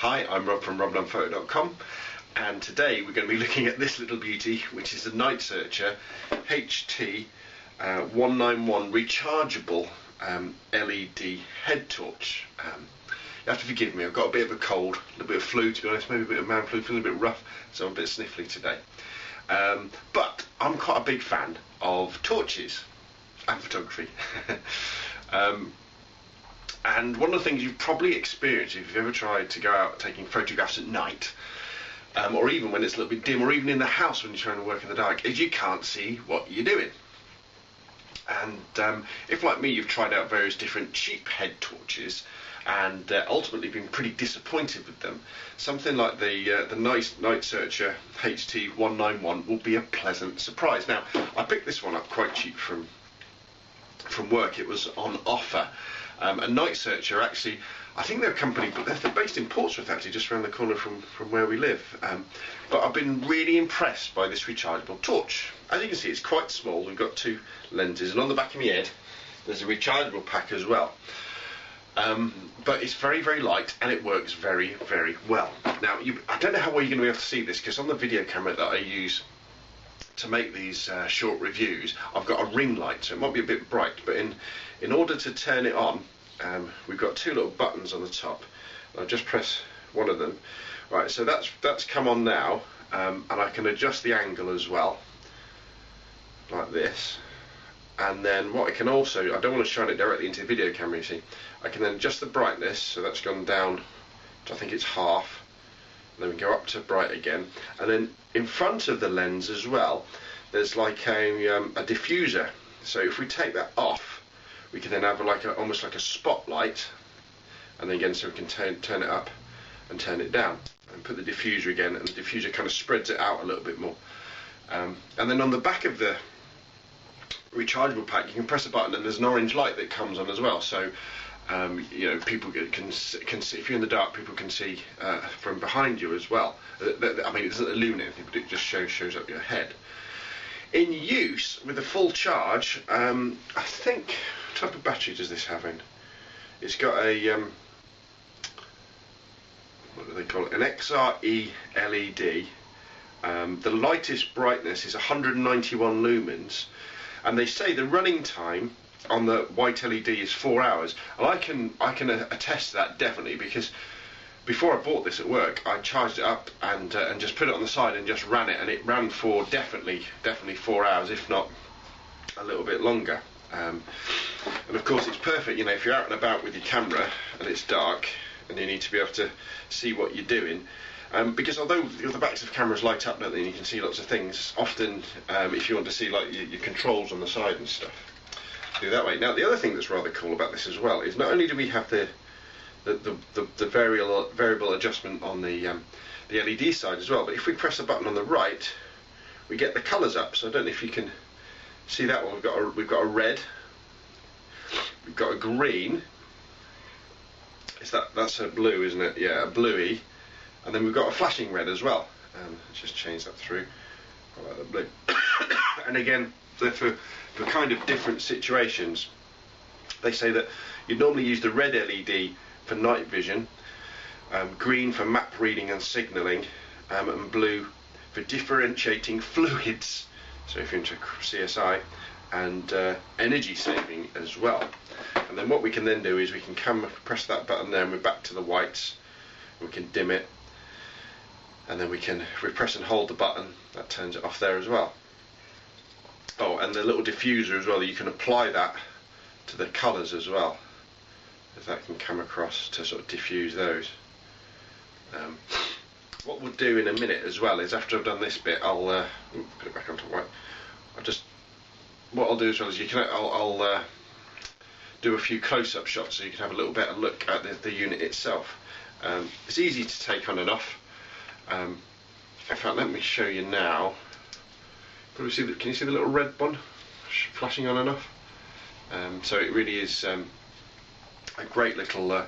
Hi, I'm Rob from robnunphoto.com, and today we're going to be looking at this little beauty, which is the NightSearcher HT161 Rechargeable LED head torch. You have to forgive me, I've got a bit of a cold, a little bit of flu to be honest, maybe a bit of man flu, feeling a bit rough, so I'm a bit sniffly today. But I'm quite a big fan of torches and photography. And one of the things you've probably experienced if you've ever tried to go out taking photographs at night, or even when it's a little bit dim, or even in the house when you're trying to work in the dark, is you can't see what you're doing. And if, like me, you've tried out various different cheap head torches and ultimately been pretty disappointed with them, something like the nice NightSearcher HT191 will be a pleasant surprise. Now, I picked this one up quite cheap from work. It was on offer. And NightSearcher, actually, I think they're a company, but they're based in Portsmouth, actually, just around the corner from where we live. But I've been really impressed by this rechargeable torch. As you can see, it's quite small. We've got two lenses, and on the back of my head, there's a rechargeable pack as well. But it's very, very light, and it works very, very well. Now, I don't know how well you're going to be able to see this, because on the video camera that I use to make these short reviews, I've got a ring light, so it might be a bit bright, but in order to turn it on, we've got two little buttons on the top. I'll just press one of them. Right, so that's come on now, and I can adjust the angle as well, like this. And then what I can also, I don't want to shine it directly into the video camera, you see. I can then adjust the brightness, so that's gone down to, I think it's half. And then we go up to bright again. And then in front of the lens as well, there's like a diffuser. So if we take that off, we can then have almost like a spotlight. And then again, so we can turn it up and turn it down. And put the diffuser again, and the diffuser kind of spreads it out a little bit more. And then on the back of the rechargeable pack, you can press a button and there's an orange light that comes on as well, so you know, people can see, if you're in the dark, people can see from behind you as well. I mean, it doesn't illuminate anything, but it just shows up your head. In use with a full charge, I think, what type of battery does this have in? It's got a what do they call it, an XRE LED. The lightest brightness is 191 lumens. And they say the running time on the white LED is 4 hours, and I can attest to that definitely, because before I bought this at work, I charged it up and just put it on the side and just ran it, and it ran for definitely 4 hours, if not a little bit longer. And of course, it's perfect, you know, if you're out and about with your camera and it's dark and you need to be able to see what you're doing. Because although the backs of cameras light up, don't they, and you can see lots of things, often if you want to see like your controls on the side and stuff, do that way. Now, the other thing that's rather cool about this as well is not only do we have the variable adjustment on the LED side as well, but if we press a button on the right, we get the colours up. So I don't know if you can see that one. We've got a red, we've got a green. That's a blue, isn't it? Yeah, a bluey. And then we've got a flashing red as well. Let's just change that through. I like the blue. And again, for kind of different situations, they say that you'd normally use the red LED for night vision, green for map reading and signalling, and blue for differentiating fluids. So if you're into CSI, and energy saving as well. And then what we can then do is we can press that button there, and we're back to the whites. We can dim it. And then if we press and hold the button, that turns it off there as well. Oh, and the little diffuser as well, you can apply that to the colours as well, if that can come across to sort of diffuse those. What we'll do in a minute as well is, after I've done this bit, I'll put it back onto white. What I'll do as well is I'll do a few close-up shots so you can have a little better look at the unit itself. It's easy to take on and off. In fact, let me show you now. Can you see the little red one flashing on and off? So it really is a great little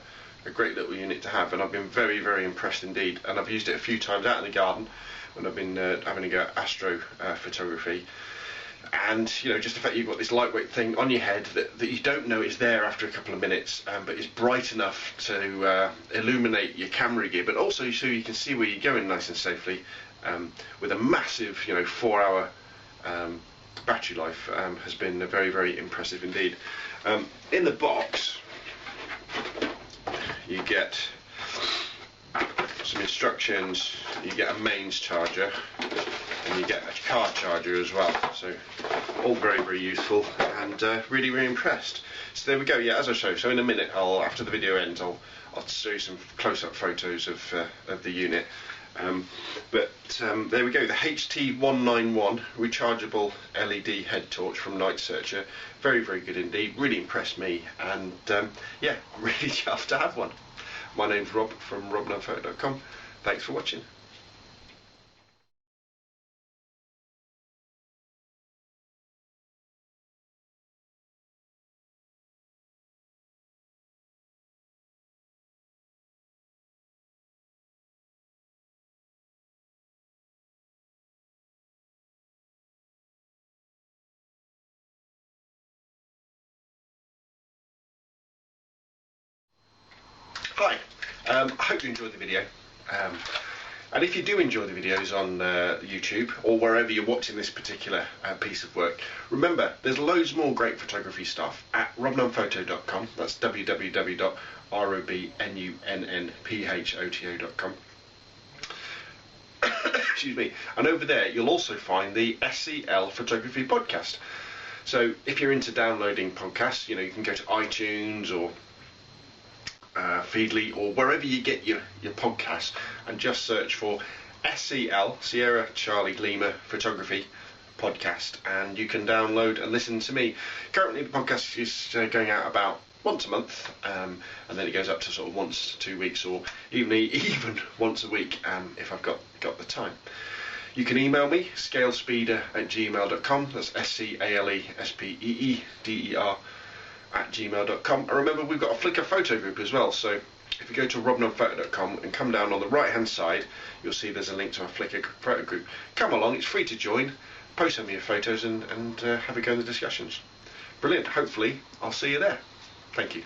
unit to have, and I've been very, very impressed indeed. And I've used it a few times out in the garden when I've been having a go at astro photography. and just the fact you've got this lightweight thing on your head that you don't know is there after a couple of minutes, but is bright enough to illuminate your camera gear, but also so you can see where you're going nice and safely, with a massive 4-hour battery life, has been very, very impressive indeed. In the box you get some instructions, you get a mains charger, and you get a car charger as well, so all very, very useful, and really, really impressed. So there we go. Yeah, as I show, so in a minute, after the video ends, I'll show you some close-up photos of the unit. But there we go, the HT161 Rechargeable LED head torch from NightSearcher. Very, very good indeed, really impressed me, and yeah, really chuffed to have one. My name's Rob from robnunphoto.com. Thanks for watching. Hi, I hope you enjoyed the video, and if you do enjoy the videos on YouTube or wherever you're watching this particular piece of work, remember there's loads more great photography stuff at robnunphoto.com. that's www.robnunnphoto.com. Excuse me. And over there you'll also find the SCL Photography Podcast. So if you're into downloading podcasts, you can go to iTunes or Feedly or wherever you get your podcasts, and just search for SCL, Sierra Charlie Lima Photography Podcast, and you can download and listen to me. Currently the podcast is going out about once a month, and then it goes up to sort of once to 2 weeks, or even once a week, if I've got the time. You can email me, scalespeeder@gmail.com. that's scalespeeder@gmail.com. And remember, we've got a Flickr photo group as well, so if you go to robnunphoto.com and come down on the right hand side, you'll see there's a link to our Flickr photo group. Come along, it's free to join, post some of your photos, and have a go in the discussions. Brilliant. Hopefully I'll see you there. Thank you.